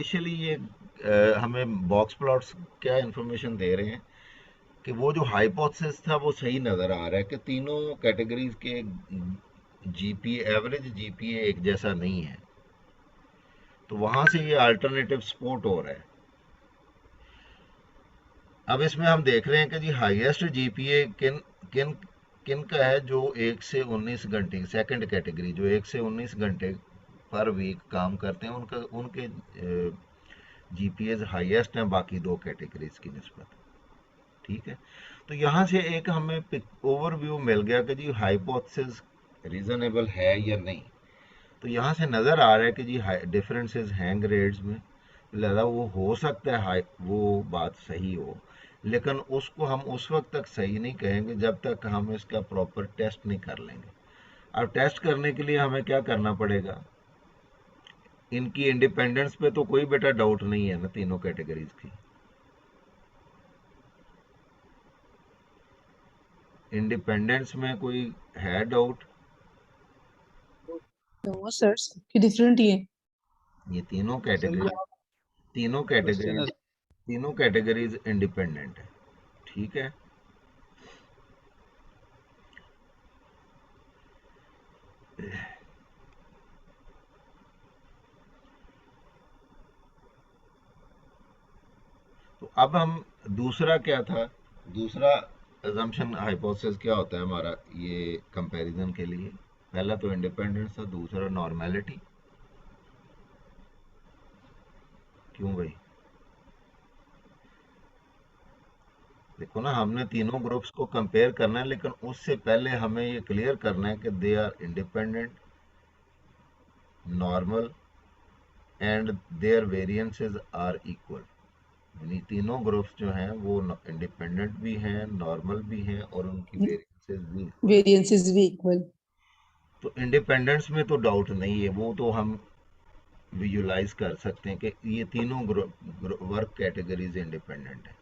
Initially ये हमें box plots क्या इंफॉर्मेशन दे रहे हैं कि वो जो हाइपोथेसिस था वो सही नज़र आ रहा है कि तीनों कैटेगरीज के जीपीए, एवरेज जीपीए एक जैसा नहीं है। तो वहां से ये अल्टरनेटिव सपोर्ट हो रहा है। अब इसमें हम देख रहे हैं कि जी हाईएस्ट जीपीए किन किन किन का है, जो 1 से 19 घंटे, सेकंड कैटेगरी जो 1 से 19 घंटे पर वीक काम करते हैं, उनका उनके जीपीएज हाईएस्ट हैं बाकी दो कैटेगरीज की निस्बत। ठीक है। तो यहाँ से एक हमें ओवरव्यू मिल गया कि जी हाइपोथेसिस रीजनेबल है या नहीं। तो यहाँ से नज़र आ रहा है कि जी डिफरेंसेस हैं ग्रेड्स में, लिहाजा वो हो सकता है हाई वो बात सही हो, लेकिन उसको हम उस वक्त तक सही नहीं कहेंगे जब तक हम इसका प्रॉपर टेस्ट नहीं कर लेंगे। अब टेस्ट करने के लिए हमें क्या करना पड़ेगा, इनकी इंडिपेंडेंस पे तो कोई बेटा डाउट नहीं है ना तीनों कैटेगरीज की। इंडिपेंडेंस में कोई है डाउट? नो सर, सबकी डिफरेंट ही है। ये तीनों सर कैटेगरी, ये तीनों क्वेश्चन है। कैटेगरीज, तीनों कैटेगरीज इंडिपेंडेंट है। ठीक है। तो अब हम दूसरा क्या था, दूसरा अजम्पशन हाइपोथेसिस क्या होता है हमारा ये कंपैरिजन के लिए? पहला तो इंडिपेंडेंस था, दूसरा नॉर्मेलिटी। क्यों भाई? देखो ना, हमने तीनों ग्रुप्स को कंपेयर करना है, लेकिन उससे पहले हमें ये क्लियर करना है कि they are independent, normal and their variances are equal. यानी तीनों ग्रुप्स जो हैं वो इंडिपेंडेंट भी हैं, नॉर्मल भी हैं और उनकी वेरिएंसेस भी इक्वल हैं। वेरिएंसेस भी इक्वल। तो इंडिपेंडेंस में तो डाउट नहीं है, वो तो हम विजुलाइज कर सकते हैं कि ये तीनों वर्क कैटेगरीज इंडिपेंडेंट है।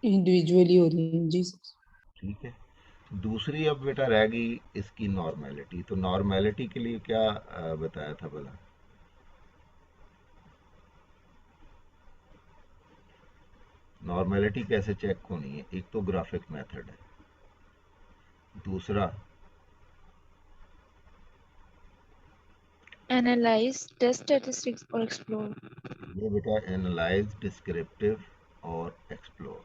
इंडिविजुअली हो रही है जी सर। ठीक है। दूसरी अब बेटा रह गई इसकी नॉर्मेलिटी। तो नॉर्मेलिटी के लिए क्या बताया था भला? नॉर्मेलिटी कैसे चेक होनी है? एक तो ग्राफिक मेथड है, दूसरा एनालाइज, टेस्ट स्टैटिस्टिक्स और एक्सप्लोर। ये बेटा एनालाइज, डिस्क्रिप्टिव और एक्सप्लोर।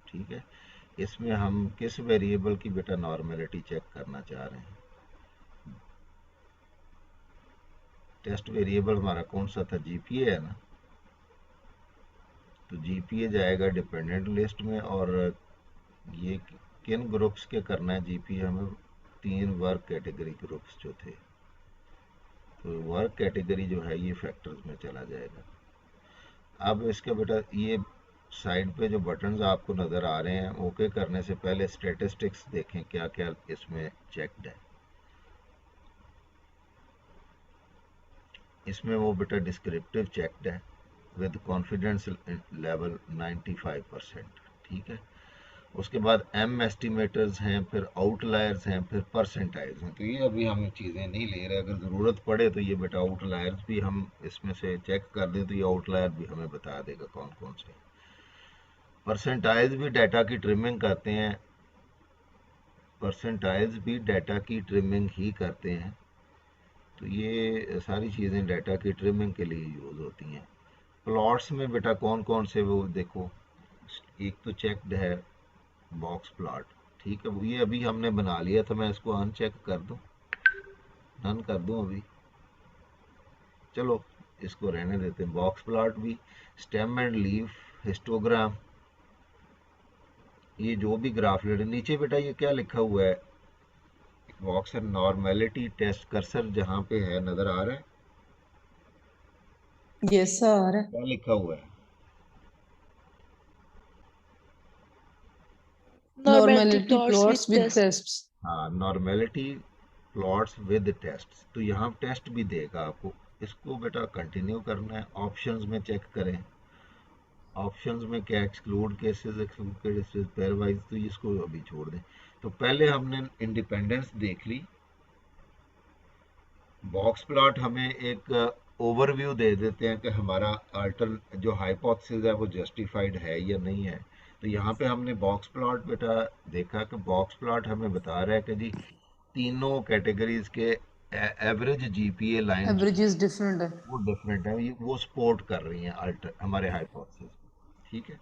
ठीक है। इसमें हम किस वेरिएबल की बेटा नॉर्मेलिटी चेक करना चाह रहे हैं? टेस्ट वेरिएबल हमारा कौन सा था? जीपीए है ना। तो जीपीए जाएगा डिपेंडेंट लिस्ट में। और ये किन ग्रुप्स के करना है जीपीए हमें? तीन वर्क कैटेगरी ग्रुप्स जो थे। तो वर्क कैटेगरी जो है ये फैक्टर्स में चला जाएगा। अब इसका बेटा ये साइड पे जो बटन्स आपको नज़र आ रहे हैं, ओके करने से पहले स्टैटिस्टिक्स देखें क्या क्या इसमें चेक्ड है। इसमें वो बेटा डिस्क्रिप्टिव चेक्ड है विद कॉन्फिडेंस लेवल 95%। ठीक है। उसके बाद एम एस्टिमेटर्स हैं, फिर आउटलायर्स हैं, फिर परसेंटाइल्स हैं। तो ये अभी हम चीज़ें नहीं ले रहे, अगर ज़रूरत पड़े तो ये बेटा आउटलायर्स भी हम इसमें से चेक कर दें तो ये आउटलायर भी हमें बता देगा कौन कौन से। परसेंटाइल्स भी डाटा की ट्रिमिंग करते हैं, परसेंटाइल्स भी डाटा की ट्रिमिंग ही करते हैं। तो ये सारी चीज़ें डाटा की ट्रिमिंग के लिए यूज़ होती हैं। प्लॉट्स में बेटा कौन कौन से वो देखो, एक तो चेक्ड है बॉक्स प्लॉट। ठीक है, वो ये अभी हमने बना लिया था, मैं इसको अनचेक कर दूं, डन कर दूं अभी? चलो इसको रहने देते हैं। बॉक्स प्लॉट भी, स्टेम एंड लीफ, हिस्टोग्राम, ये जो भी ग्राफ ले नीचे बेटा ये क्या लिखा हुआ है? Box and normality test cursor जहां पे है नजर आ रहा है? Yes sir. क्या लिखा हुआ है? Normality plots with tests. हाँ, नॉर्मेलिटी प्लॉट्स विद टेस्ट। तो यहाँ टेस्ट भी देगा आपको। इसको बेटा कंटिन्यू करना है, ऑप्शंस में चेक करें। ऑप्शंस में क्या exclude cases, exclude cases pair wise, तो इसको अभी छोड़ दें। तो पहले हमने इंडिपेंडेंस देख ली। बॉक्स प्लॉट हमें एक ओवरव्यू दे देते हैं कि हमारा अल्टर जो हाइपोथेसिस है वो जस्टिफाइड है या नहीं है। तो यहाँ पे हमने बॉक्स प्लॉट बेटा देखा कि बॉक्स प्लॉट हमें बता रहा है कि जी तीनों कैटेगरीज के average GPA line Averages different है। वो डिफरेंट है, वो सपोर्ट कर रही हैं अल्टर हमारे हाइपोथेसिस। ठीक है,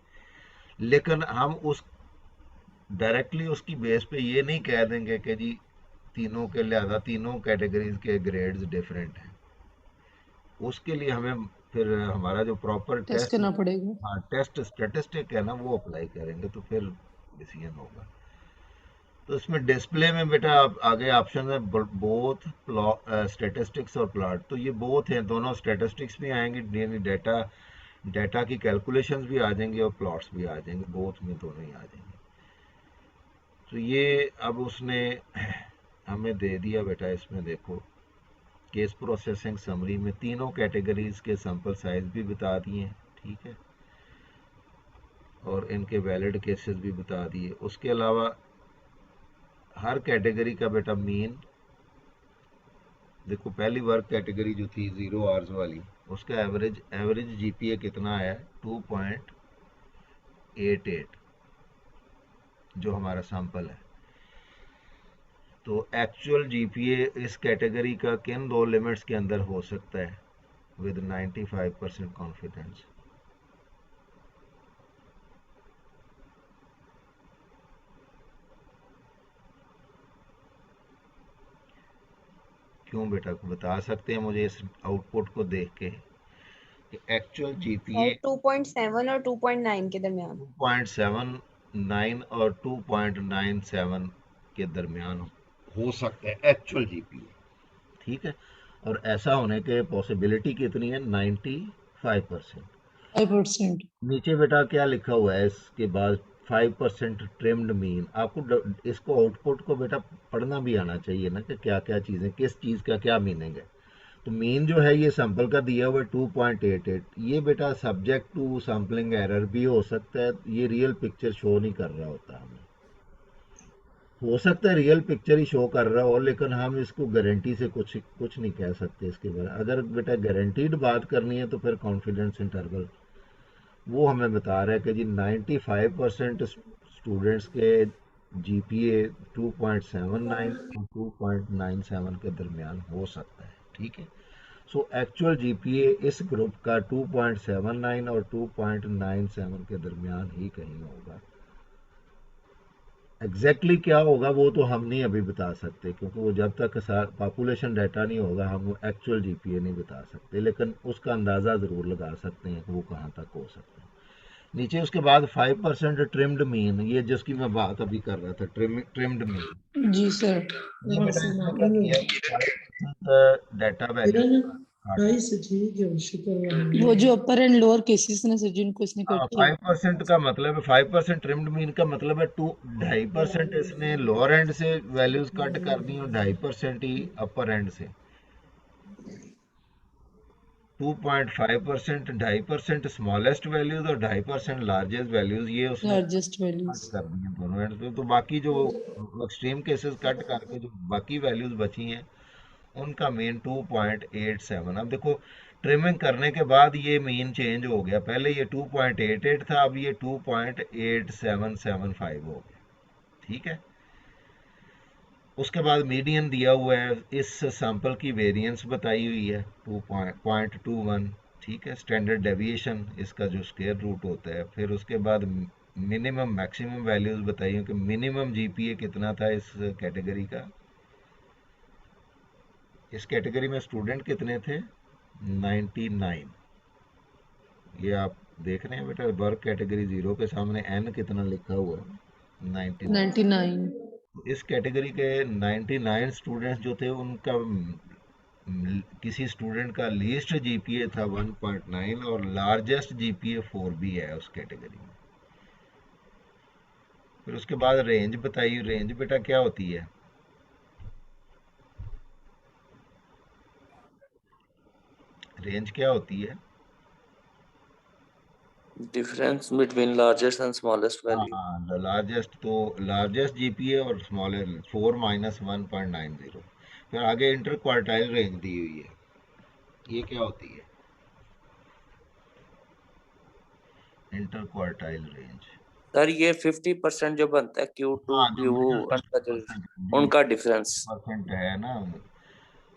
लेकिन हम उस डायरेक्टली उसकी बेस पे ये नहीं कह देंगे कि जी तीनों के लिहाजा तीनों कैटेगरीज के ग्रेड्स डिफरेंट हैं। उसके लिए हमें फिर हमारा जो प्रॉपर टेस्ट टेस्ट, करना पड़ेगा। हाँ टेस्ट स्टेटिस्टिक है ना, वो अप्लाई करेंगे तो फिर डिसीजन होगा। तो इसमें डिस्प्ले में बेटा आप आगे ऑप्शन है बोथ स्टेटिस्टिक्स और प्लॉट, तो ये बोथ हैं, दोनों स्टेटिस्टिक्स भी आएंगे यानी डेटा डेटा की कैलकुलेशंस भी आ जाएंगी और प्लॉट्स भी आ जाएंगे, बोथ में दोनों ही आ जाएंगे। तो ये अब उसने हमें दे दिया बेटा, इसमें देखो केस प्रोसेसिंग समरी में तीनों कैटेगरीज के सैंपल साइज भी बता दिए, ठीक है, और इनके वैलिड केसेस भी बता दिए। उसके अलावा हर कैटेगरी का बेटा मीन देखो, पहली वर्क कैटेगरी जो थी 0 आवर्स वाली, उसका एवरेज जीपीए कितना है 2.88 जो हमारा सैंपल है। तो एक्चुअल जीपीए इस कैटेगरी का किन दो लिमिट्स के अंदर हो सकता है विद 95% कॉन्फिडेंस? क्यों बेटा, को बता सकते हैं मुझे इस आउटपुट को देख के कि एक्चुअल जीपीए 2.7 और 2.9 के दरमियान 2.79 और 2.97 के दरमियान हो सकता है एक्चुअल जीपीए, ठीक है। और ऐसा होने के पॉसिबिलिटी कितनी है 95%। 5%। नीचे बेटा क्या लिखा हुआ है इसके बाद 5% ट्रिम्ड मीन। आपको इसको आउटपुट को बेटा पढ़ना भी आना चाहिए ना कि क्या क्या चीज़ें, किस चीज़ का क्या मीनिंग है। तो मीन जो है ये सैंपल का दिया हुआ है 2.88, ये बेटा सब्जेक्ट टू सैम्पलिंग एरर भी हो सकता है, ये रियल पिक्चर शो नहीं कर रहा होता हमें। हो सकता है रियल पिक्चर ही शो कर रहा हो, लेकिन हम इसको गारंटी से कुछ नहीं कह सकते इसके बारे में। अगर बेटा गारंटीड बात करनी है तो फिर कॉन्फिडेंस इंटरवल वो हमें बता रहा है कि जी 95% स्टूडेंट्स के जीपीए 2.79 और 2.97 के दरमियान हो सकता है, ठीक है। सो एक्चुअल जीपीए इस ग्रुप का 2.79 और 2.97 के दरमियान ही कहीं होगा। एग्जैक्टली क्या होगा वो तो हम नहीं अभी बता सकते, क्योंकि वो जब तक पॉपुलेशन डाटा नहीं होगा हम एक्चुअल जीपीए नहीं बता सकते, लेकिन उसका अंदाज़ा ज़रूर लगा सकते हैं कि वो कहाँ तक हो सकता है। नीचे उसके बाद 5% ट्रिम्ड मीन, ये जिसकी मैं बात अभी कर रहा था, ट्रिम्ड मीन, जी सर। ये बेटा इसने क्या किया 5% डाटा वैल्यू वो जो अपर एंड लोअर केसेस ने सर जिनको इसने कट किया। 5% का मतलब है 5% ट्रिम्ड मीन का मतलब है 2.5% इसने लोअर एंड से वैल्यूज कट कर दी और 2.5% ही अपर एंड से। 2.5% 2.5% स्मॉलेस्ट वैल्यूज और 2.5% लार्जेस्ट वैल्यूज, ये उसने लार्जेस्ट कट वैल्यूज। कर दी हैं दोनों एंड पे। तो बाकी जो एक्सट्रीम केसेस कट करके जो बाकी वैल्यूज बची हैं उनका मीन 2.87। अब देखो ट्रिमिंग करने के बाद ये मीन चेंज हो गया, पहले ये 2.88 था, अब ये 2.8775 हो गया, ठीक है। उसके बाद मीडियन दिया हुआ है, इस सैंपल की वेरिएंस बताई हुई है 2.21, ठीक है। स्टैंडर्ड डेविएशन इसका जो स्क्वायर रूट होता है, फिर उसके बाद मिनिमम मैक्सिमम वैल्यूज बताई हैं कि मिनिमम जीपीए कितना था इस कैटेगरी का। इस कैटेगरी में स्टूडेंट कितने थे 99, ये आप देख रहे हैं बेटा वर्क कैटेगरी 0 के सामने n कितना लिखा हुआ है 99। 99। इस कैटेगरी के 99 स्टूडेंट्स जो थे उनका किसी स्टूडेंट का लीस्ट जीपीए था 1.9 और लार्जेस्ट जीपीए 4 भी है उस कैटेगरी में। फिर उसके बाद रेंज बताई, रेंज बेटा क्या होती है, रेंज क्या होती है? Difference between largest and smallest value. हाँ लार्जेस्ट, तो लार्जेस्ट जीपीए और स्मॉलेस्ट 4 - 1.90। फिर आगे इंटर क्वार्टाइल रेंज दी हुई है, ये क्या होती है? Inter quartile range. सर ये 50% जो बनता है Q2 हाँ, जो Q1 का जो 50% जो उनका डिफरेंस। परसेंट है ना,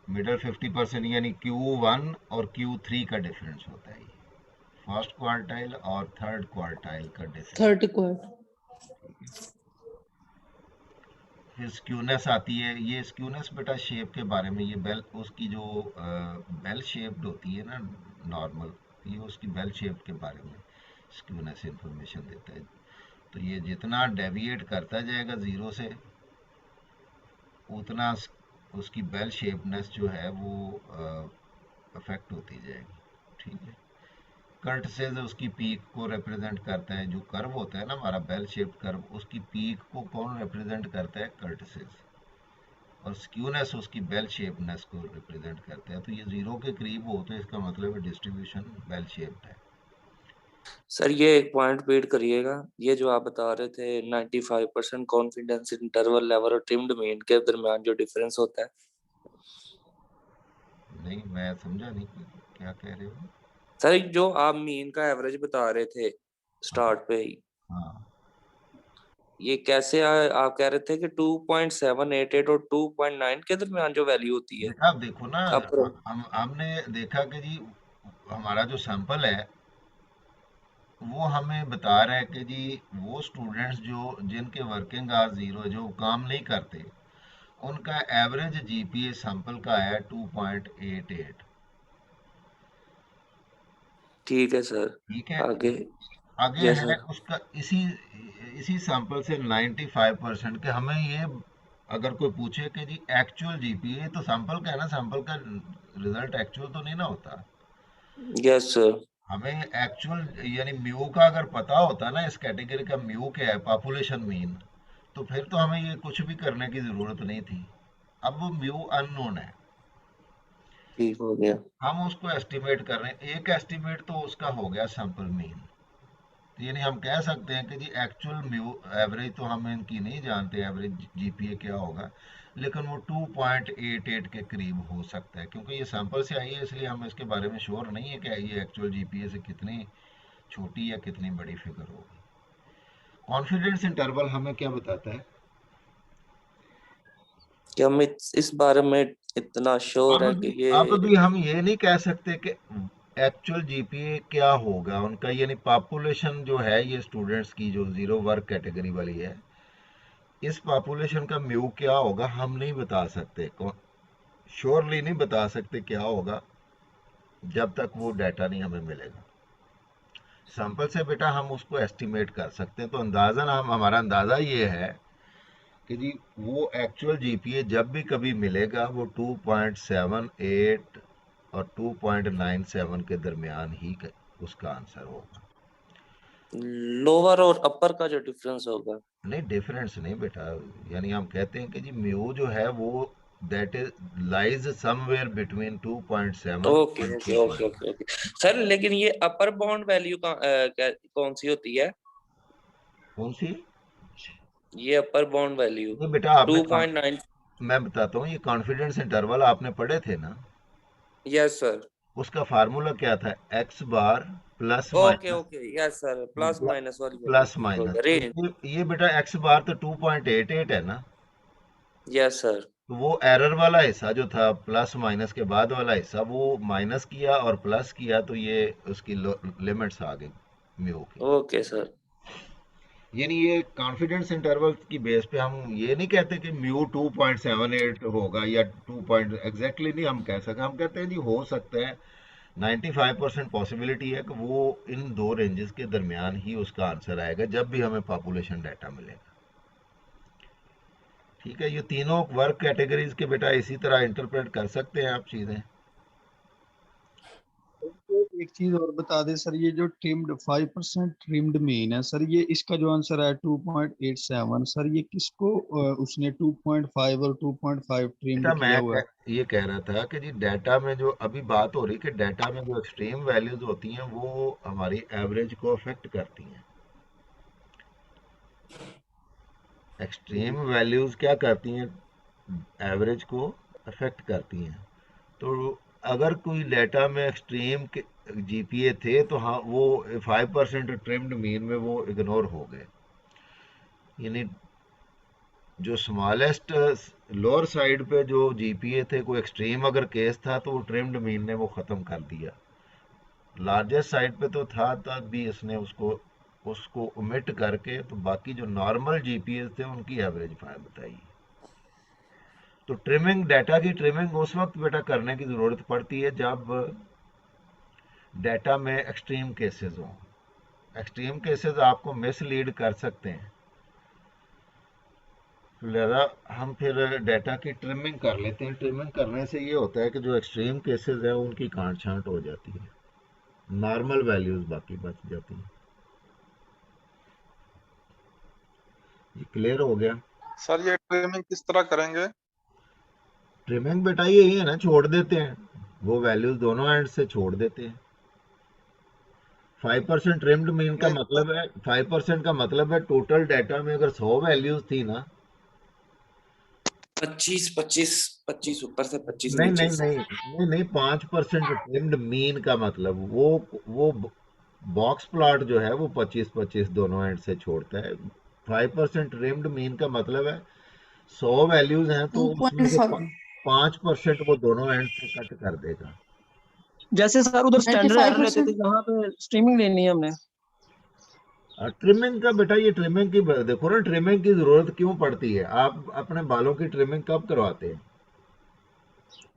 मिडल 50% यानी Q1 और Q3 का डिफरेंस होता है ये, फर्स्ट क्वार्टाइल और थर्ड क्वार्टाइल का डिफरेंस। Third quarter. फिर स्क्यूनेस आती है। ये स्क्यूनेस बेटा शेप के बारे में, ये बेल उसकी जो बेल शेप्ड होती है ना नॉर्मल, ये उसकी बेल शेप के बारे में स्क्यूनेस इंफॉर्मेशन देता है। तो ये जितना डेविएट करता जाएगा ज़ीरो से, उतना उसकी बेल शेपनेस जो है वो अफेक्ट होती जाएगी। ठीक है। कर्ट से उसकी पीक को रिप्रेजेंट करता है, जो कर्व होता है ना हमारा बेल शेप्ड कर्व, उसकी पीक को कौन रिप्रेजेंट करता है? कर्ट से। और स्क्यूनेस उसकी बेल शेपनेस को रिप्रेजेंट करता है। तो ये जीरो के करीब हो तो इसका मतलब है डिस्ट्रीब्यूशन बेल शेप्ड है। सर ये एक पॉइंट रीड करिएगा, ये जो आप बता रहे थे 95% कॉन्फिडेंस इंटरवल लेवल और ट्रिम्ड मीन के दरमियान जो डिफरेंस होता है। नहीं, मैं समझा नहीं कि क्या कह रहे हो। सर जो आप मीन का एवरेज बता रहे थे स्टार्ट पे ही, हाँ, ये कैसे आप कह रहे थे कि 2.788 और 2.9 के दरमियान जो वैल्यू होती है बेटा आप देखो ना, अपर। हमने देखा कि जी हमारा जो सैंपल है वो हमें बता रहा है कि जी वो स्टूडेंट्स जो जिनके वर्किंग आवर ज़ीरो, जो काम नहीं करते, उनका एवरेज जीपीए सैंपल का है 2.88। ठीक है सर। ठीक है। आगे। आगे यस है सर। उसका इसी इसी सैंपल से 95% के। हमें ये अगर कोई पूछे कि जी एक्चुअल जीपीए, तो सैंपल का है ना, सैंपल का रिजल्ट एक्चुअल तो नहीं ना होता। Yes sir. हमें एक्चुअल यानी म्यू का अगर पता होता ना, इस कैटेगरी का म्यू क्या है, पॉपुलेशन मीन, तो फिर तो हमें ये कुछ भी करने की ज़रूरत नहीं थी। अब वो म्यू अननोन है, ठीक हो गया। हम उसको एस्टिमेट कर रहे हैं। एक एस्टिमेट तो उसका हो गया सैंपल मीन। तो यानी हम कह सकते हैं कि जी एक्चुअल म्यू एवरेज तो हम इनकी नहीं जानते, एवरेज जीपीए क्या होगा, लेकिन वो 2.88 के करीब हो सकता है। क्योंकि ये सैंपल से आई है इसलिए हम इसके बारे में श्योर नहीं है कि ये एक्चुअल जीपीए से कितनी छोटी या कितनी बड़ी फिगर होगी। कॉन्फिडेंस इंटरवल हमें क्या बताता है? कि हम इस बारे में इतना श्योर अब है कि भी ये। अब भी हम ये नहीं कह सकते कि एक्चुअल जीपीए क्या होगा उनका, यानी पॉपुलेशन जो है ये स्टूडेंट्स की जो जीरो वर्क कैटेगरी वाली है, इस पॉपुलेशन का म्यू क्या होगा हम नहीं बता सकते, श्योरली नहीं बता सकते क्या होगा जब तक वो डाटा नहीं हमें मिलेगा। सैंपल से बेटा हम उसको एस्टिमेट कर सकते हैं। तो अंदाज़न हमारा अंदाज़ा ये है कि जी वो एक्चुअल जीपीए जब भी कभी मिलेगा वो 2.78 और 2.97 के दरमियान ही उसका आंसर होगा। लोअर और अपर का जो डिफरेंस होगा। नहीं, डिफरेंस नहीं बेटा, यानी हम कहते हैं कि जी म्यू जो है वो that is lies somewhere between 2.7 okay and okay okay 2.9। Okay okay sir, लेकिन ये अपर बाउंड वैल्यू कौन सी होती है? कौन सी? ये अपर बाउंड वैल्यू नहीं बेटा, आपने 2.9। मैं बताता हूँ, ये कॉन्फिडेंस इंटरवल आपने पढ़े थे ना, यस सर। उसका फार्मूला क्या था? X bar plus okay minus, okay yes sir, plus minus वाली वैल्यू, प्लस ठीक हो माइनस। गया तो रेंज। ये बेटा एक्स बार तो 2.88 है ना, यस सर। तो वो एरर वाला हिस्सा जो था प्लस माइनस के बाद वाला हिस्सा, वो माइनस किया और प्लस किया, तो ये उसकी लिमिट्स आ गई म्यू की। Okay sir. यानी ये कॉन्फिडेंस इंटरवल की बेस पे हम ये नहीं कहते कि म्यू 2.78 होगा या 2 पॉइंट एग्जैक्टली नहीं हम कह सकते। हम कहते हैं जी हो सकता है, 95% पॉसिबिलिटी है कि वो इन दो रेंजेस के दरमियान ही उसका आंसर आएगा जब भी हमें पॉपुलेशन डाटा मिलेगा। ठीक है, ये तीनों वर्क कैटेगरीज के बेटा इसी तरह इंटरप्रेट कर सकते हैं आप चीज़ें। तो एक चीज और बता दे सर, ये जो ट्रिम्ड 5% ट्रिम्ड मीन है सर, ये इसका जो आंसर है 2.87 सर, ये किसको उसने 2.5 और 2.5 ट्रिम्ड बेटा किया हुआ है? ये कह रहा था कि जी डाटा में जो अभी बात हो रही कि डाटा में जो एक्सट्रीम वैल्यूज होती हैं वो हमारी एवरेज को अफेक्ट करती हैं। एक्सट्रीम वैल्यूज क्या करती हैं? एवरेज को अफेक्ट करती हैं। तो अगर कोई डाटा में एक्सट्रीम के जीपीए थे तो हाँ वो 5% ट्रिम्ड मीन में वो इग्नोर हो गए, यानी जो स्मॉलेस्ट लोअर साइड पे जो जीपीए थे, कोई एक्सट्रीम अगर केस था तो वो ट्रिम्ड मीन ने वो ख़त्म कर दिया। लार्जेस्ट साइड पे तो था तब भी इसने उसको उसको ओमिट करके तो बाकी जो नॉर्मल जीपीए थे उनकी एवरेज फाइल बताई। तो ट्रिमिंग, डाटा की ट्रिमिंग उस वक्त बेटा करने की ज़रूरत पड़ती है जब डाटा में एक्सट्रीम केसेस हों। एक्सट्रीम केसेस आपको मिसलीड कर सकते हैं, लिहाजा हम फिर डाटा की ट्रिमिंग कर लेते हैं। ट्रिमिंग करने से ये होता है कि जो एक्सट्रीम केसेस हैं उनकी काट छांट हो जाती है, नॉर्मल वैल्यूज बाकी बच जाती हैं। ये क्लियर हो गया? सर ये ट्रिमिंग किस तरह करेंगे? ट्रिमिंग बेटा यही है ना, छोड़ देते हैं वो वैल्यूज, दोनों एंड से छोड़ देते हैं। 5% ट्रिम्ड मीन का नहीं मतलब है, 5% का मतलब है टोटल डाटा में अगर 100 वैल्यूज थी ना, 25 ऊपर से 25 नहीं नीचे नहीं से। नहीं नहीं नहीं 5% ट्रिम्ड मीन का मतलब वो बॉक्स प्लॉट जो है वो 25-25 दोनों एंड से छोड़ता है। 5% ट्रिम्ड मीन का मतलब है 100 वैल्यूज हैं तो उसमें से 2.5 5% वो दोनों एंड से कट कर देगा। जैसे सर उधर स्टैंडर्ड एरर लेते थे 95%। जहाँ पे स्ट्रीमिंग लेनी है हमने। ट्रिमिंग का बेटा, ये ट्रिमिंग की देखो ना, ट्रिमिंग की जरूरत क्यों पड़ती है? आप अपने बालों की ट्रिमिंग कब करवाते हैं?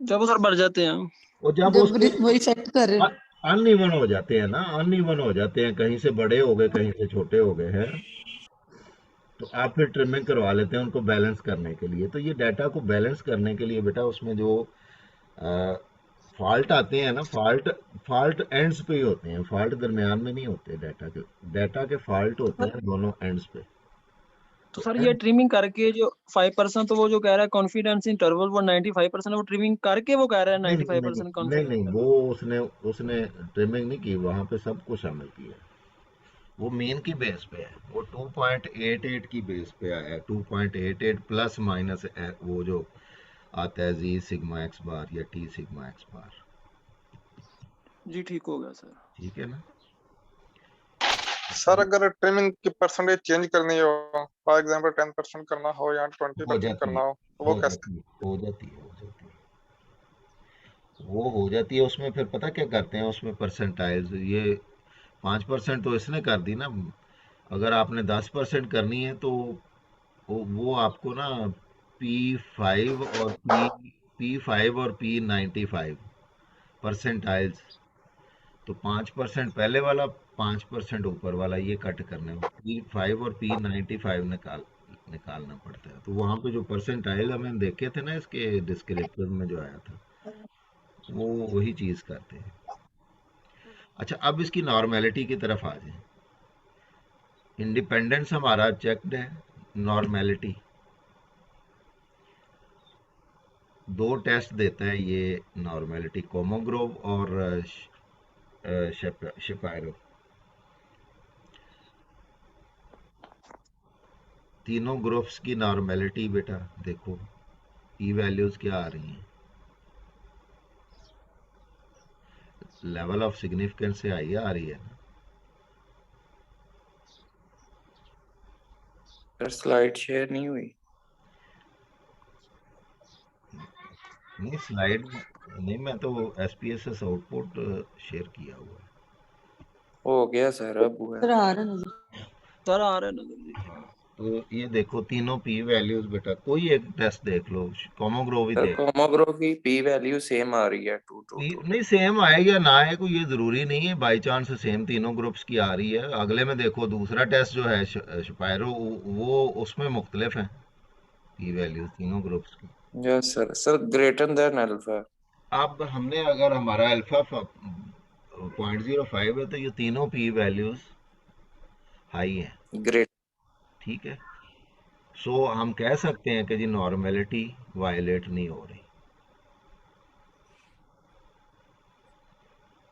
जब वो सर बढ़ जाते हैं। और जब जब उसके वो इफेक्ट कर रहे हैं। अनइवन हो जाते हैं ना, अनइवन हो जाते हैं, कहीं से बड़े हो गए कहीं से छोटे हो गए हैं, तो आप फिर ट्रिमिंग करवा लेते हैं उनको बैलेंस करने के लिए। तो ये डाटा को बैलेंस करने के लिए बेटा उसमें जो फॉल्ट आते हैं ना, फॉल्ट एंड्स पे ही होते हैं, फॉल्ट दरमियान में नहीं होते। डाटा के फॉल्ट होते हैं दोनों एंड्स पे। तो सर ये ट्रिमिंग करके जो 5%, तो वो जो कह रहा है कॉन्फिडेंस इंटरवल वो 95% वो ट्रिमिंग करके वो कह रहा है नहीं 95% नहीं नहीं कॉन्फिडेंस नहीं, इंटरवल। वो उसने उसने ट्रिमिंग नहीं की, वहां पे सब कुछ शामिल किया। वो मीन की बेस पे है, वो 2.88 की बेस पे आया है। 2.88 प्लस माइनस वो जो आता है जी सिग्मा एक्स बार या टी सिग्मा एक्स बार। जी ठीक हो गया सर। ठीक है ना? सर अगर ट्रिमिंग की परसेंटेज चेंज करनी हो, फॉर एग्जांपल 10% करना हो या हो 20% जाती करना है, हो, तो वो कैसे? हो जाती है, वो हो जाती है। उसमें फिर पता क्या करते हैं, उसमें परसेंटाइल्स, ये 5% तो इसने कर दी ना। अगर आपने 10% करनी है तो वो आपको ना P5 और P5 और P95 परसेंटाइल्स, तो 5% पहले वाला, 5% ऊपर वाला, ये कट करने में P5 और P95 निकालना पड़ता है। तो वहाँ पे जो परसेंटाइल हमें देखे थे ना इसके डिस्क्रिप्टर में जो आया था, वो वही चीज़ करते हैं। अच्छा, अब इसकी नॉर्मेलिटी की तरफ आ जाए। इंडिपेंडेंस हमारा चेक्ड है, नॉर्मेलिटी दो टेस्ट देता है ये नॉर्मेलिटी, कोमोग्रोव और शिपायरो। तीनों ग्रुप्स की नॉर्मेलिटी बेटा देखो, ई वैल्यूज क्या आ रही हैं, लेवल ऑफ सिग्निफिकेंस से आई आ रही है ना। सर स्लाइड शेयर नहीं हुई। नहीं स्लाइड नहीं, मैं तो SPSS आउटपुट शेयर किया हुआ है। हो गया सर, अब हुआ है। सर आ रहा है नजर। सर आ रहे हैं नजर जी। तो ये देखो तीनों पी वैल्यूज बेटा, कोई एक टेस्ट देख लो, कोमोग्रोव ही सर देख। कोमोग्रो की पी वैल्यू सेम आ रही है 2 नहीं सेम आए या ना आए कोई ये जरूरी नहीं है, बाई चांस सेम तीनों ग्रुप्स की आ रही है। अगले में देखो दूसरा टेस्ट जो है शपायरो, वो उसमें मुख्तलिफ है पी वैल्यूज तीनों ग्रुप्स की। Yes sir. Sir greater than alpha. अब हमने अगर हमारा अल्फा 0.05 है तो ये तीनों पी वैल्यूज हाई हैं। ग्रेट। ठीक है, सो हम कह सकते हैं कि जी नॉर्मेलिटी वायलेट नहीं हो रही।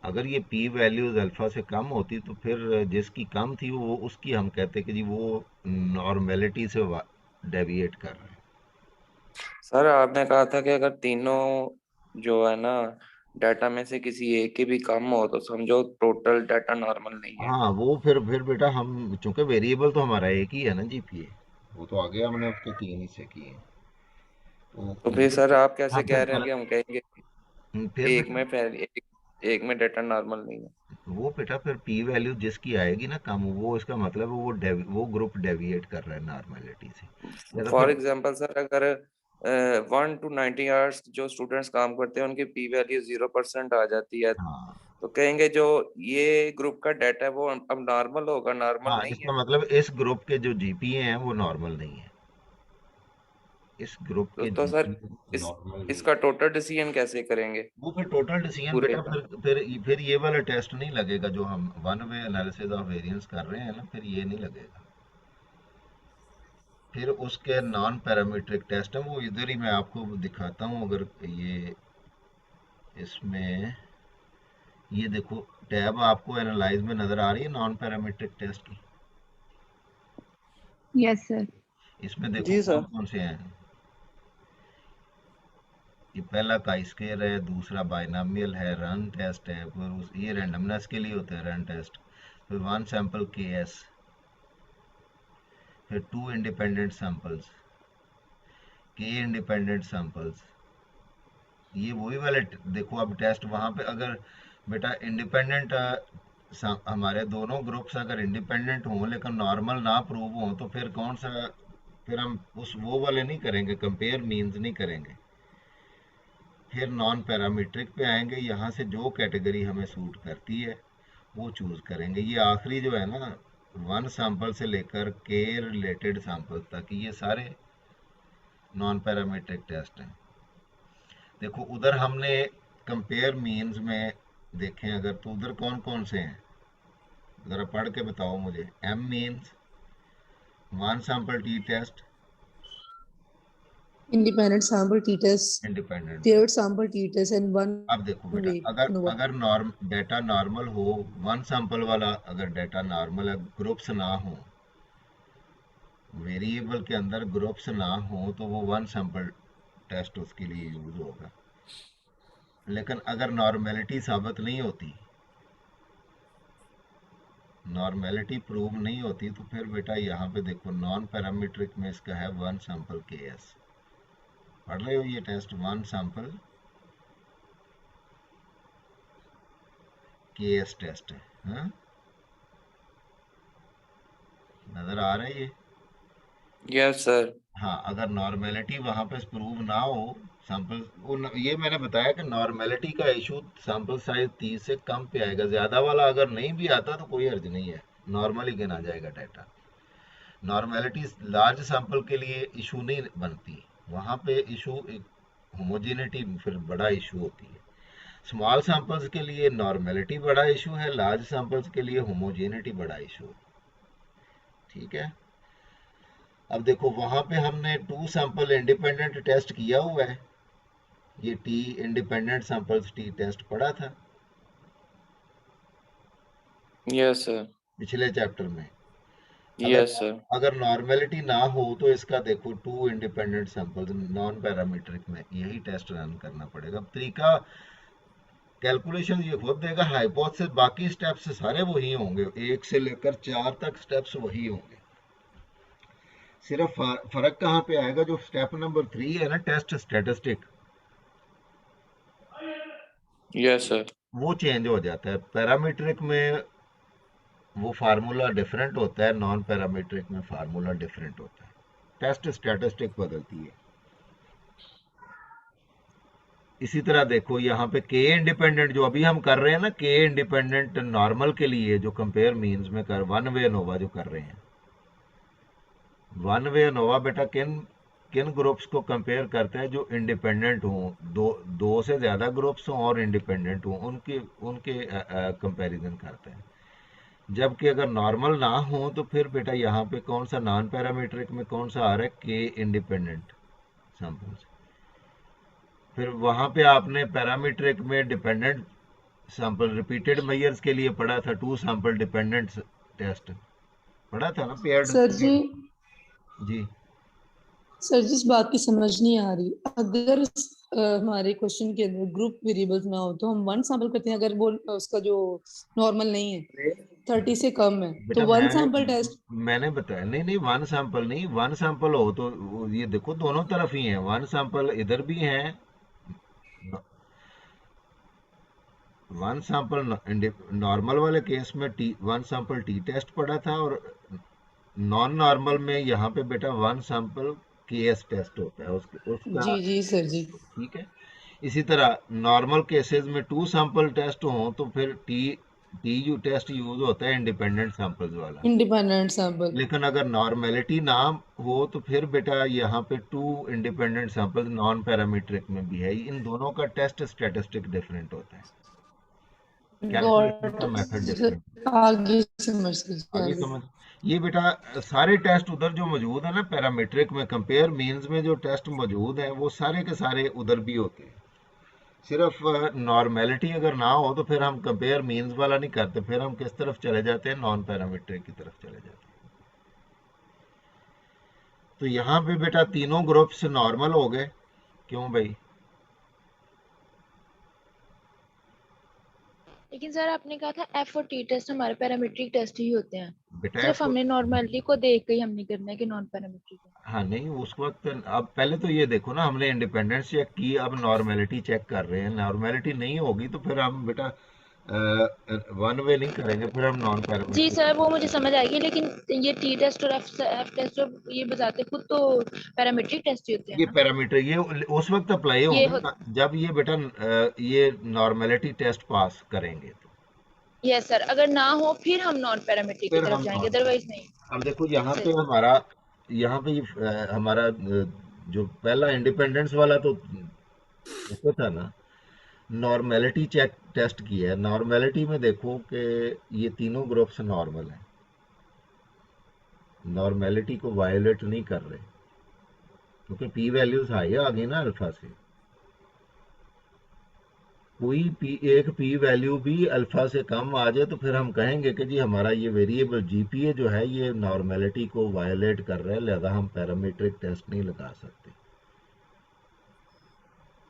अगर ये पी वैल्यूज अल्फा से कम होती तो फिर जिसकी कम थी वो उसकी हम कहते कि जी वो नॉर्मेलिटी से डेविएट कर रहे हैं। सर आपने कहा था कि अगर तीनों जो है ना डाटा में से किसी एक की भी कम हो तो समझो टोटल डाटा नॉर्मल नहीं है। हाँ वो फिर बेटा हम चूंकि वेरिएबल तो हमारा एक ही है ना जीपीए, वो तो आगे हमने उसके 3 हिस्से किए हैं तो तो फिर सर आप हाँ कैसे कह रहे हैं कि हम कहेंगे फिर एक बेटा में एक में डाटा नॉर्मल नहीं है? वो बेटा फिर पी वैल्यू जिसकी आएगी ना कम, वो इसका मतलब है वो ग्रुप डेविएट कर रहा है नॉर्मेलिटी से, या तो फॉर फिर एग्जांपल सर अगर 1 to 90 आवर्स जो स्टूडेंट्स काम करते हैं उनकी पी वैल्यू 0% आ जाती है, हाँ तो कहेंगे जो ये ग्रुप का डाटा है वो अब नॉर्मल होगा, नॉर्मल हाँ नहीं है। इसका मतलब इस ग्रुप के जो जीपीए हैं वो नॉर्मल नहीं है, इस ग्रुप के तो सर जीपीए इस नॉर्मल नहीं इसका है। टोटल डिसीजन कैसे करेंगे वो फिर टोटल डिसीजन पूरे बेटा का? फिर ये वाला टेस्ट नहीं लगेगा जो हम one way analysis of variance कर रहे हैं ना, फिर ये नहीं लगेगा। फिर उसके नॉन पैरामीट्रिक टेस्ट है, वो इधर ही मैं आपको दिखाता हूँ। अगर ये इसमें ये देखो टैब आपको एनालाइज में नजर आ रही है नॉन पैरामीट्रिक टेस्ट की, Yes, sir. इसमें देखो जी कौन सर। कौन से हैं। ये पहला काई स्क्वायर है, दूसरा बाइनोमियल है, रन टेस्ट है, ये रैंडमनेस के लिए होता है रन टेस्ट, फिर वन सैंपल केएस, फिर टू इंडिपेंडेंट सैंपल्स, के इंडिपेंडेंट सैंपल्स, ये वही वाले देखो अब टेस्ट वहाँ पे अगर बेटा इंडिपेंडेंट हमारे दोनों ग्रुप्स अगर इंडिपेंडेंट हों लेकिन नॉर्मल ना प्रूव हों तो फिर कौन सा, फिर हम उस वो वाले नहीं करेंगे, कंपेयर मीन्स नहीं करेंगे, फिर नॉन पैरामीट्रिक पे आएंगे, यहाँ से जो कैटेगरी हमें सूट करती है वो चूज़ करेंगे। ये आखिरी जो है ना वन सैंपल से लेकर के रिलेटेड सैंपल तक ये सारे नॉन पैरामीट्रिक टेस्ट हैं। देखो उधर हमने कंपेयर मीन्स में देखें अगर, तो उधर कौन कौन से हैं ज़रा पढ़ के बताओ मुझे। M means, one sample t test, Independent sample t-test, independent. paired sample t-test, and one अब देखो बेटा way अगर ANOVA. अगर नॉर्म डाटा नॉर्मल हो, वन सैंपल वाला अगर डाटा नॉर्मल है, ग्रुप्स ना हो, वेरिएबल के अंदर ग्रुप्स ना हो तो वो वन सैंपल टेस्ट उसके लिए यूज होगा। लेकिन अगर नॉर्मेलिटी साबित नहीं होती, नॉर्मेलिटी प्रूव नहीं होती, तो फिर बेटा यहाँ पे देखो नॉन पैरामीट्रिक में इसका है वन सैंपल केएस। पढ़ रहे हो ये test, one sample KS test है, हाँ? नजर आ रहा है ये? Yes sir. हाँ अगर नॉर्मेलिटी वहाँ पे प्रूव ना हो, सैंपल ये मैंने बताया कि नॉर्मेलिटी का इशू सैंपल साइज 30 से कम पे आएगा, ज़्यादा वाला अगर नहीं भी आता तो कोई अर्ज नहीं है, नॉर्मली गिना जाएगा डाटा। नॉर्मेलिटी लार्ज सैंपल के लिए इशू नहीं बनती, वहाँ पे इशू एक होमोजेनिटी फिर बड़ा इशू होती है। स्मॉल सैंपल्स के लिए नॉर्मेलिटी बड़ा इशू है, लार्ज सैंपल्स के लिए होमोजेनिटी बड़ा इशू है। ठीक है, अब देखो वहाँ पे हमने टू सैंपल इंडिपेंडेंट टेस्ट किया हुआ है, ये t independent samples t test पढ़ा था यस सर। पिछले चैप्टर में। Yes sir. अगर नॉर्मेलिटी ना हो तो इसका देखो two independent samples non parametric में यही टेस्ट रन करना पड़ेगा। अब तरीका कैलकुलेशन ये खुद देगा, हाइपोथेसिस बाकी स्टेप्स सारे वही होंगे, 1 से लेकर 4 तक स्टेप्स वही होंगे, सिर्फ फर्क कहाँ पे आएगा, जो स्टेप नंबर 3 है ना टेस्ट स्टैटिस्टिक, यस सर। वो चेंज हो जाता है। पैरामीट्रिक में वो फार्मूला डिफरेंट होता है, नॉन पैरामीट्रिक में फार्मूला डिफरेंट होता है, टेस्ट स्टैटिस्टिक बदलती है। इसी तरह देखो यहाँ पे के इंडिपेंडेंट जो अभी हम कर रहे हैं ना, के इंडिपेंडेंट नॉर्मल के लिए जो कंपेयर मीन्स में कर वन वे एनोवा जो कर रहे हैं, वन वे एनोवा बेटा किन किन ग्रुप्स को कंपेयर करता है, जो इंडिपेंडेंट हों, दो से ज़्यादा ग्रुप्स हों और इंडिपेंडेंट हों, उनके कंपैरिजन करता है। जबकि अगर नॉर्मल ना हो तो फिर बेटा यहाँ पे कौन सा नॉन पैरामीट्रिक में कौन सा आ रहा है, के इंडिपेंडेंट सैंपल्स। फिर वहाँ पे आपने पैरामीट्रिक में डिपेंडेंट सैंपल रिपीटेड मेजर्स के लिए पढ़ा था, टू सैंपल डिपेंडेंट टेस्ट पढ़ा था ना, पेयर्ड। सर जी जी इस बात की समझ नहीं आ रही, अगर हमारे क्वेश्चन के अंदर ग्रुप वेरिएबल्स ना हो तो हम वन सैंपल करते हैं, अगर वो उसका जो नॉर्मल नहीं है 30 से कम है तो बेटा वन सैंपल टेस्ट। मैंने बताया, नहीं नहीं, वन सैंपल नहीं, वन सैंपल हो तो ये देखो दोनों तरफ ही है, वन सैंपल इधर भी है, वन सैंपल नॉर्मल वाले केस में वन सैंपल टी टेस्ट पड़ा था, और नॉन नॉर्मल में यहाँ पे बेटा वन सैंपल केएस टेस्ट होता है उसका। जी जी सर जी। ठीक है, इसी तरह नॉर्मल केसेस में टू सैंपल टेस्ट हो तो फिर टी यू टेस्ट यूज होता है इंडिपेंडेंट सैंपल्स वाला। Independent sample. लेकिन अगर नॉर्मेलिटी ना हो तो फिर बेटा यहाँ पे two independent samples non parametric में भी है, इन दोनों का टेस्ट स्टैटिस्टिक डिफरेंट होता है, कैलकुलेशन गॉट का मेथड डिफरेंट। आगे समझ गई आगे आगे। समझ, ये बेटा सारे टेस्ट उधर जो मौजूद है ना पैरामीट्रिक में, कंपेयर मीन्स में जो टेस्ट मौजूद है वो सारे के सारे उधर भी होते हैं। सिर्फ नॉर्मेलिटी अगर ना हो तो फिर हम कंपेयर मीन्स वाला नहीं करते, फिर हम किस तरफ चले जाते हैं, नॉन पैरामीट्रिक की तरफ चले जाते हैं। तो यहाँ पे बेटा तीनों ग्रुप्स नॉर्मल हो गए, क्यों भाई? लेकिन सर आपने कहा था एफ और टी टेस्ट हमारे पैरामीट्रिक टेस्ट ही होते हैं, बेटा सिर्फ हमने नॉर्मलिटी को देख के ही हमने करना है कि नॉन पैरामीट्रिक है। हाँ नहीं, उस वक्त अब पहले तो ये देखो ना, हमने इंडिपेंडेंस चेक की, अब नॉर्मेलिटी चेक कर रहे हैं, नॉर्मेलिटी नहीं होगी तो फिर हम बेटा वन वे नहीं करेंगे, फिर हम नॉन जी पैरामीट्रिक। सर वो मुझे समझ आएगी, लेकिन ये टी टेस्ट और एफ टेस्ट और ये बताते खुद तो पैरामीट्रिक टेस्ट ही होते हैं ये ना। पैरामीटर ये उस वक्त अप्लाई ये होंगे जब ये बेटा ये नॉर्मेलिटी टेस्ट पास करेंगे तो। यस सर, अगर ना हो फिर हम नॉन पैरामीट्रिक की फिर तरफ हम जाएंगे, नॉन, अदरवाइज नहीं। अब देखो यहाँ पे सही। हमारा, यहाँ पे हमारा जो पहला इंडिपेंडेंस वाला तो उसको था ना, नॉर्मेलिटी चेक टेस्ट किया है, नॉर्मेलिटी में देखो कि ये तीनों ग्रुप्स नॉर्मल हैं, नॉर्मेलिटी को वायोलेट नहीं कर रहे, क्योंकि पी वैल्यूज हाई आ गई ना अल्फा से, कोई एक पी वैल्यू भी अल्फा से कम आ जाए तो फिर हम कहेंगे कि जी हमारा ये वेरिएबल जीपीए जो है ये नॉर्मेलिटी को वायोलेट कर रहा है, लिहाजा हम पैरामीट्रिक टेस्ट नहीं लगा सकते।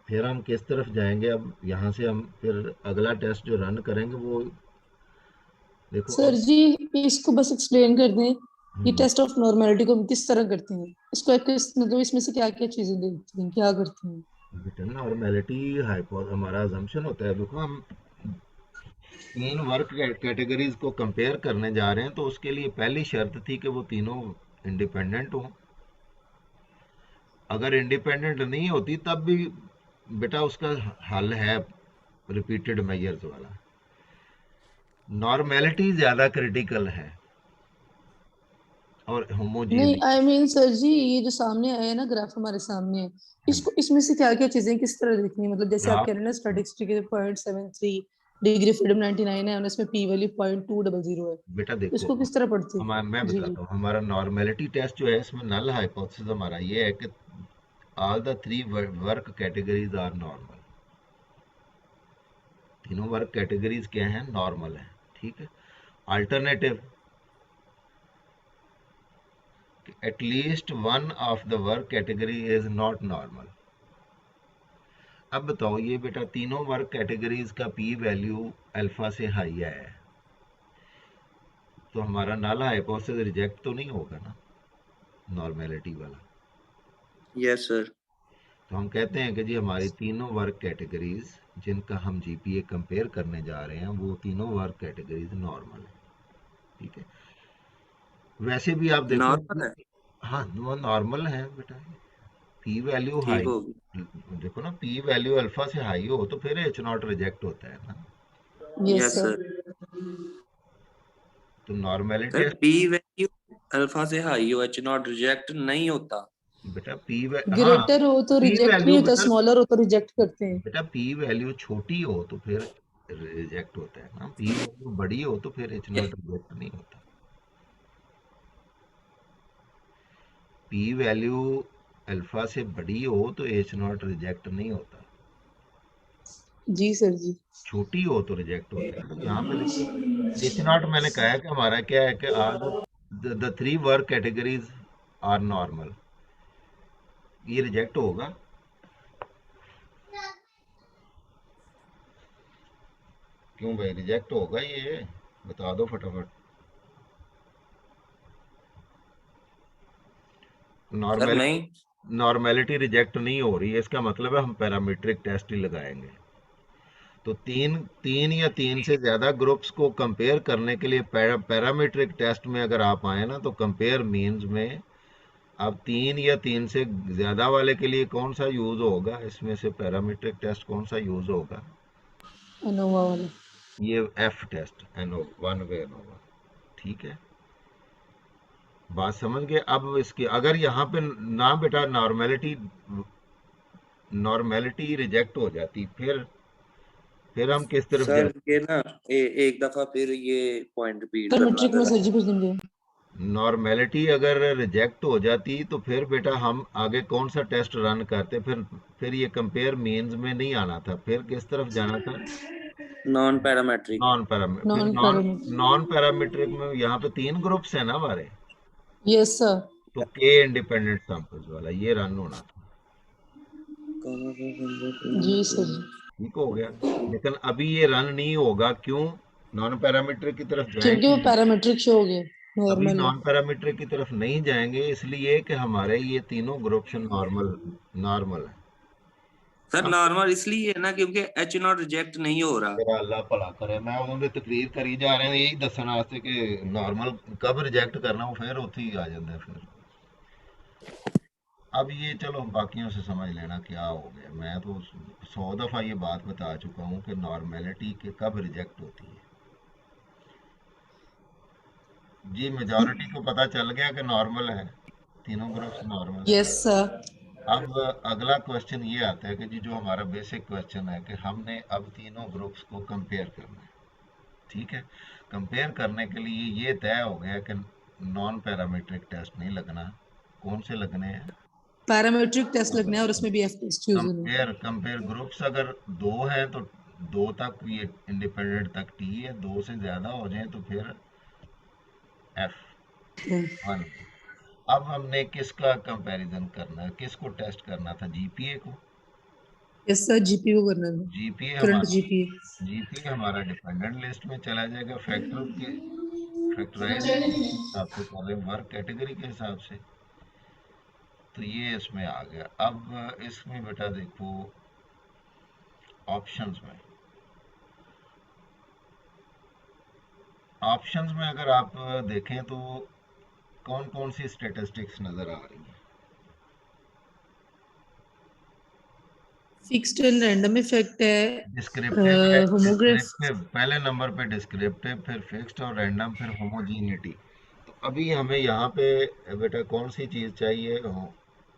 फिर हम किस तरफ जाएंगे, अब यहाँ से हम फिर अगला टेस्ट जो रन करेंगे वो देखो सर अब। जी इसको बस एक्सप्लेन कर दें, ये टेस्ट ऑफ नॉर्मेलिटी को हम किस तरह करते हैं, इसको मतलब इसमें से क्या क्या चीजें देखते हैं, क्या करते हैं? बेटा नॉर्मेलिटी हमारा अजम्पशन होता है, देखो हम तीन वर्क कैटेगरीज को कंपेयर करने जा रहे हैं तो उसके लिए पहली शर्त थी कि वो तीनों इंडिपेंडेंट हों, अगर इंडिपेंडेंट नहीं होती तब भी बेटा उसका हल है रिपीटेड मेजर्स वाला, नॉर्मेलिटी ज्यादा क्रिटिकल है और नहीं होमोजीनियस। आई मीन सर जी ये जो सामने आया है ना ग्राफ हमारे सामने है, इसको इसमें से क्या क्या चीजें किस तरह देखनी है, मतलब जैसे आप कह रहे हैं ना स्टैटिस्टिक 0.73 डिग्री फ्रीडम 99 है और इसमें पी वैल्यू 0.200 है, बेटा देखो इसको किस तरह पढ़ते हैं? मैं जी बताता हूँ, हमारा नॉर्मेलिटी टेस्ट जो है इसमें नल हाइपोथेसिस हमारा ये है कि all the three work categories are normal, तीनों वर्क कैटेगरीज क्या हैं, नॉर्मल है, ठीक है। Alternative at least one of the work category is not normal. अब बताओ ये बेटा तीनों वर्क कैटेगरीज का पी वैल्यू अल्फा से हाई है तो हमारा नल हाइपोथेसिस रिजेक्ट तो नहीं होगा ना, नॉर्मेलिटी वाला। Yes sir. तो हम कहते हैं कि जी हमारी तीनों वर्क कैटेगरीज जिनका हम जीपीए कंपेयर करने जा रहे हैं वो तीनों वर्क कैटेगरीज नॉर्मल है, ठीक है। वैसे भी आप देखो, नॉर्मल है, हाँ वो नॉर्मल है बेटा, पी वैल्यू ठीक हाई, होगी। देखो ना पी वैल्यू अल्फा से हाई हो तो फिर एच नॉट रिजेक्ट होता है ना, यस यस सर। सर। तो normality sir P value alpha से हाई हो एच नॉट रिजेक्ट नहीं होता। बेटा पी हाँ ग्रेटर हो तो पी रिजेक्ट नहीं वैल्यू होता, बेटा, स्मॉलर हो तो रिजेक्ट करते हैं। बेटा पी वैल्यू छोटी हो तो फिर रिजेक्ट होता है ना, पी वैल्यू बड़ी हो तो फिर एच नॉट रिजेक्ट नहीं होता। पी वैल्यू अल्फा से बड़ी हो तो एच नॉट रिजेक्ट नहीं होता, जी सर जी। छोटी हो तो रिजेक्ट होता है। तो यहाँ पे देखो एच नॉट मैंने कहा है कि हमारा क्या है कि all the three work categories are normal, ये रिजेक्ट होगा क्यों भाई रिजेक्ट होगा ये, बता दो फटाफट। सर नॉर्मल नहीं, नॉर्मेलिटी रिजेक्ट नहीं हो रही है, इसका मतलब है हम पैरामीट्रिक टेस्ट ही लगाएंगे। तो तीन तीन या तीन से ज्यादा ग्रुप्स को कंपेयर करने के लिए पैरामीट्रिक टेस्ट में अगर आप आए ना, तो कंपेयर मीन्स में अब तीन या तीन से ज्यादा वाले के लिए कौन सा यूज होगा, इसमें से पैरामीट्रिक टेस्ट कौन सा यूज होगा? एनोवा वाला। ये एफ टेस्ट, एनो वन वे एनोवा। ठीक है, बात समझ गए? अब इसकी अगर यहाँ पे ना बेटा नॉर्मेलिटी रिजेक्ट हो जाती, फिर हम किस तरफ सर जाते? ये ना एक दफा फिर ये पॉइंट रिपीट सर करना मैट्रिक में जरा। सर जी कुछ दिन नॉर्मेलिटी अगर रिजेक्ट हो जाती तो फिर बेटा हम आगे कौन सा टेस्ट रन करते? फिर ये कंपेयर मीन्स में नहीं आना था, फिर किस तरफ जाना था? Non parametric. Non parametric. फिर नॉन पैरामीटर। नॉन पैरामीट्रिक में यहाँ पे तीन ग्रुप्स है ना हमारे, यस सर। तो के इंडिपेंडेंट सैंपल्स वाला ये रन होना था। जी सर जी। ठीक हो गया, लेकिन अभी ये रन नहीं होगा, क्यों? नॉन पैरामीट्रिक की तरफ क्योंकि वो जाएंगे, पैरामीट्रिक शो हो गया अभी नॉर्मल है। नॉन पैरामीट्रिक की तरफ नहीं जाएंगे, इसलिए कि हमारे ये तीनों ग्रुप्स नॉर्मल नॉर्मल है। सर अब नॉर्मल इसलिए है ना क्योंकि एच नॉट रिजेक्ट नहीं हो रहा। मेरा अल्लाह भला करे, मैं उन्होंने तकरीर करी जा रहे हैं यही दसण वास्ते कि नॉर्मल कब रिजेक्ट करना, वो फिर उत्थे ही आ जाता है फिर। अब ये चलो बाकियों से समझ लेना क्या हो गया, मैं तो 100 दफा ये बात बता चुका हूँ कि नॉर्मेलिटी के कब रिजेक्ट होती है। जी मेजॉरिटी को पता चल गया कि नॉर्मल है, तीनों ग्रुप्स नॉर्मल है। Yes sir. अब अगला क्वेश्चन ये आता है कि जी जो हमारा बेसिक क्वेश्चन है कि हमने अब तीनों ग्रुप्स को कंपेयर करना है। ठीक है, कंपेयर करने के लिए ये तय हो गया कि नॉन पैरामीट्रिक टेस्ट नहीं लगना, कौन से लगने हैं? पैरामीट्रिक टेस्ट लगना है और उसमें भी एफ टेस्ट यूज होना है। कंपेयर ग्रुप्स अगर दो हैं तो दो तक ये इंडिपेंडेंट तक टी है, दो से ज्यादा हो जाए तो फिर एफ वन। अब हमने किसका कंपैरिजन करना है, किसको टेस्ट करना था? जीपीए को। यस सर जीपी को करना है। जीपीए करंट हमारा जीपी। जीपीए हमारा डिपेंडेंट लिस्ट में चला जाएगा, फैक्टर के फैक्टराइजेशन के हिसाब से कर रहे हैं, वर्क कैटेगरी के हिसाब से। तो ये इसमें आ गया। अब इसमें बेटा देखो ऑप्शंस में अगर आप देखें तो कौन कौन सी स्टैटिस्टिक्स नजर आ रही है? फिक्स्ड एंड रैंडम इफेक्ट है। डिस्क्रिप्टिव है, होमोग्राफ। डिस्क्रिप्टिव पहले नंबर पे, डिस्क्रिप्टिव फिर फिक्स्ड और रैंडम फिर होमोजीनिटी। तो अभी हमें यहाँ पे बेटा कौन सी चीज चाहिए?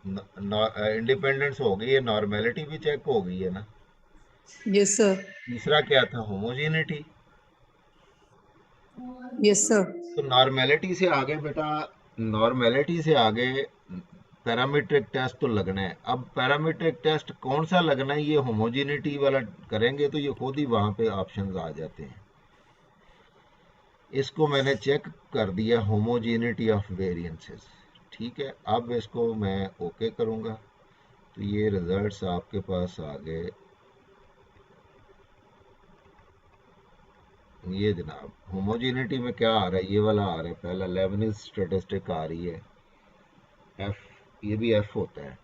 इंडिपेंडेंस हो गई है, नॉर्मेलिटी भी चेक हो गई है ना, यस सर। तीसरा क्या था? होमोजीनिटी। Yes sir. तो नॉर्मेलिटी से आगे बेटा, नॉर्मेलिटी से आगे पैरामीट्रिक टेस्ट तो लगना है। अब पैरामीट्रिक टेस्ट कौन सा लगना है, ये होमोजीनिटी वाला करेंगे तो ये खुद ही वहां पे ऑप्शंस आ जाते हैं। इसको मैंने चेक कर दिया, होमोजीनिटी ऑफ वेरिएंसेस। ठीक है, अब इसको मैं ओके करूंगा तो ये रिजल्ट्स आपके पास आ गए। ये जनाब होमोजीनिटी में क्या आ रहा है, ये वाला आ रहा है, पहला लेबनिज स्टैटिस्टिक आ रही है एफ, ये भी एफ होता है।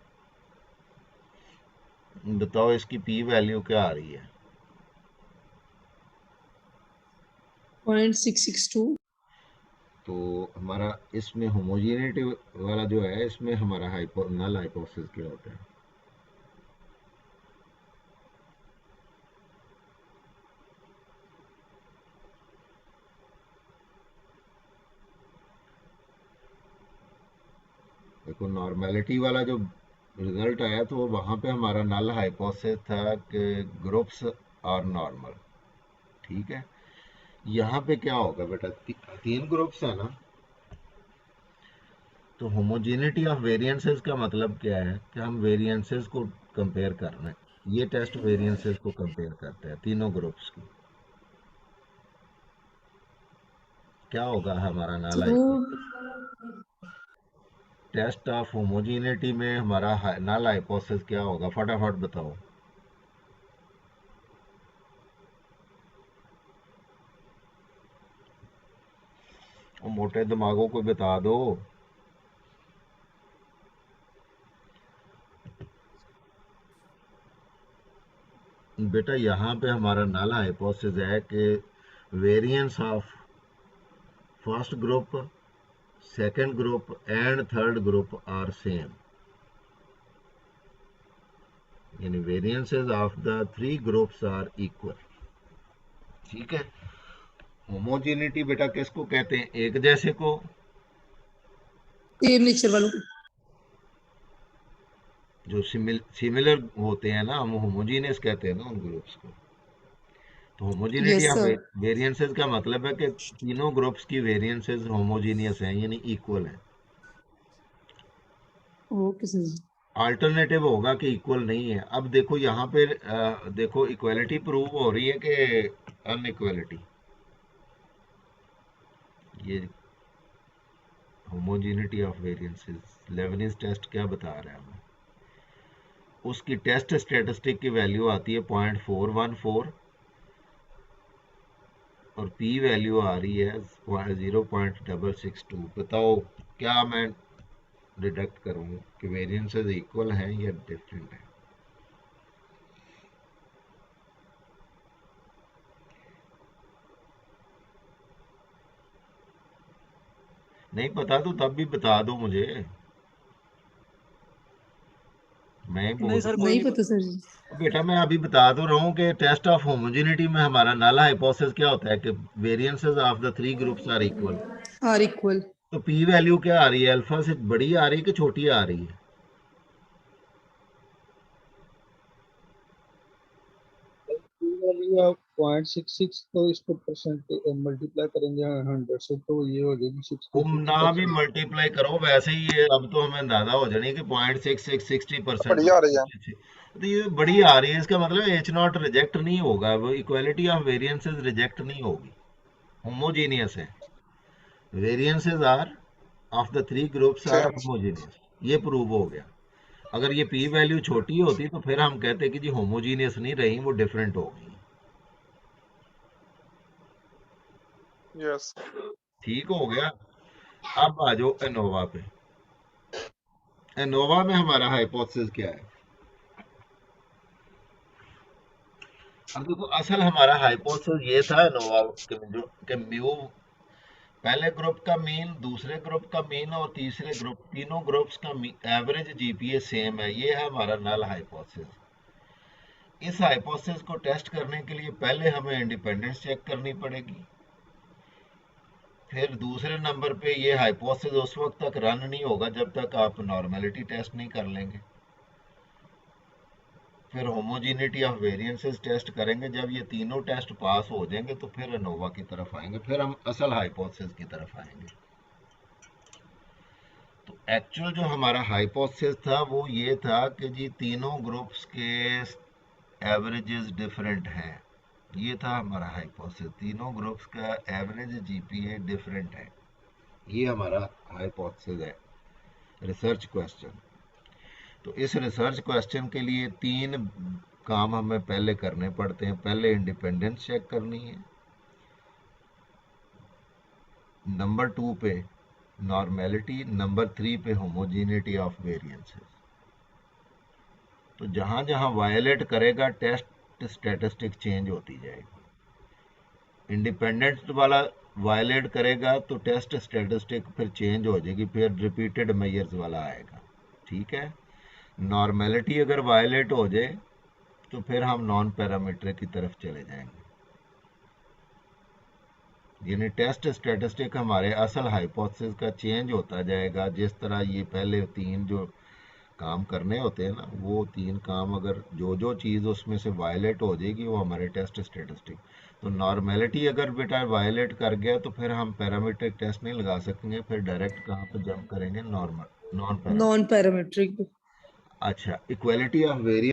बताओ इसकी पी वैल्यू क्या आ रही है? 0.662। तो हमारा इसमें होमोजीनिटी वाला जो है, इसमें हमारा नल हाइपोथेसिस क्या होता है? देखो नॉर्मेलिटी वाला जो रिजल्ट आया तो वहां पे हमारा नल हाइपोथेसिस था कि ग्रुप्स आर नॉर्मल। ठीक है, यहाँ पे क्या होगा बेटा, तीन ग्रुप्स है ना, तो होमोजेनिटी ऑफ वेरिएंसेस का मतलब क्या है कि हम वेरिएंसेस को कंपेयर कर रहे हैं। ये टेस्ट वेरिएंसेस को कंपेयर करता है तीनों ग्रुप्स की। क्या होगा हमारा नल तो टेस्ट ऑफ होमोजेनिटी में हमारा नल हाइपोथेसिस क्या होगा, फटाफट बताओ। वो मोटे दिमागों को बता दो। बेटा यहाँ पे हमारा नल हाइपोथेसिस है कि variance of first group, second group and third group are same, यानी variances of the 3 groups are equal. ठीक है। होमोजेनिटी बेटा किसको कहते हैं? एक जैसे को। सेम नेचर वालों को। जो सिमिलर होते हैं ना, हम होमोजीनियस कहते हैं ना उन ग्रुप्स को। तो homogeneity yes of sir. Variances का मतलब है कि तीनों ग्रुप्स की वेरिएंसेस होमोजीनियस हैं, यानी इक्वल हैं। Okay sir. अल्टरनेटिव होगा कि इक्वल नहीं है। अब देखो यहाँ पे देखो इक्वलिटी प्रूव हो रही है कि अनइक्वलिटी। ये होमोजेनिटी ऑफ वेरिएंसेस लेबनिज़ टेस्ट क्या बता रहा है हमें? उसकी टेस्ट स्टैटिस्टिक की वैल्यू आती है 0.414 और पी वैल्यू आ रही है 0.662। बताओ क्या मैं डिडक्ट करूं कि वेरिएंसेस इक्वल हैं या डिफरेंट हैं? नहीं पता तो तब भी बता दो मुझे, मैं बोल नहीं सर, कोई नहीं नहीं पता सर जी। बेटा मैं अभी बता तो रहा हूँ कि टेस्ट ऑफ होमोजेनिटी में हमारा नल हाइपोथेसिस क्या होता है कि variances of the 3 groups are equal. Are equal. तो पी वैल्यू क्या आ रही है? अल्फा से बड़ी आ रही है कि छोटी आ रही है? वैल्यू आप 0.66, तो इसको परसेंट मल्टीप्लाई करेंगे 100 से, तो ये हो जाएगी तुम ना भी 66%। मल्टीप्लाई करो, वैसे ही ये अब तो हमें अंदाजा हो जानी कि 0.66 60% बढ़िया आ रही है। तो ये बड़ी आ रही है। इसका मतलब एच नॉट रिजेक्ट नहीं होगा, वो इक्वालिटी ऑफ वेरिएंसेस रिजेक्ट नहीं होगी, होमोजीनियस है। Variances are of the 3 groups are same. Homogeneous, ये प्रूव हो गया। अगर ये पी वैल्यू छोटी होती तो फिर हम कहते कि जी होमोजीनियस नहीं रही, वो डिफरेंट हो गई। यस। ठीक हो गया। अब आ जाओ एनोवा पे। एनोवा में हमारा हाइपोथेसिस क्या है? अब देखो असल हमारा हाइपोथेसिस ये था एनोवा कि म्यू पहले ग्रुप का मीन, दूसरे ग्रुप का मीन और तीसरे ग्रुप, तीनों ग्रुप्स का एवरेज जीपीए सेम है। ये है हमारा नल हाइपोथेसिस। इस हाइपोथेसिस को टेस्ट करने के लिए पहले हमें इंडिपेंडेंस चेक करनी पड़ेगी। फिर दूसरे नंबर पे ये हाइपोथेसिस उस वक्त तक रन नहीं होगा जब तक आप नॉर्मेलिटी टेस्ट नहीं कर लेंगे। फिर होमोजेनिटी ऑफ वेरिएंसेस टेस्ट करेंगे। जब ये तीनों टेस्ट पास हो जाएंगे तो फिर एनोवा की तरफ आएंगे, फिर हम असल हाइपोथेसिस की तरफ आएंगे। तो एक्चुअल जो हमारा हाइपोथेसिस था वो ये था कि जी तीनों ग्रुप्स के एवरेजेस डिफरेंट हैं। ये था हमारा हाइपोथेसिस, तीनों ग्रुप्स का एवरेज जीपीए डिफरेंट है। ये हमारा हाइपोथेसिस है, रिसर्च क्वेश्चन। तो इस रिसर्च क्वेश्चन के लिए 3 काम हमें पहले करने पड़ते हैं। पहले इंडिपेंडेंस चेक करनी है, नंबर 2 पे नॉर्मेलिटी, नंबर 3 पे होमोजेनिटी ऑफ वेरिएंसेस। तो जहां जहां वायलेट करेगा टेस्ट स्टैटिस्टिक चेंज होती जाएगी। इंडिपेंडेंस वाला वायलेट करेगा तो टेस्ट स्टैटिस्टिक फिर चेंज हो जाएगी, फिर रिपीटेड मेजर्स वाला आएगा। ठीक है। नॉर्मेलिटी अगर वायलेट हो जाए तो फिर हम नॉन पैरामीट्रिक की तरफ चले जाएंगे। यानी टेस्ट स्टैटिस्टिक हमारे असल हाइपोथेसिस का चेंज होता जाएगा। जिस तरह ये पहले 3 जो काम करने होते हैं ना, वो 3 काम अगर जो चीज़ उसमें से वायलेट हो जाएगी वो हमारे टेस्ट स्टैटिस्टिक। तो नॉर्मेलिटी अगर बेटा वायलेट कर गया तो फिर हम पैरामीट्रिक टेस्ट नहीं लगा सकेंगे, फिर डायरेक्ट कहाँ पे जंप करेंगे? Non parametric. Non parametric. अच्छा, इक्वालिटी ऑफ वेरिएंस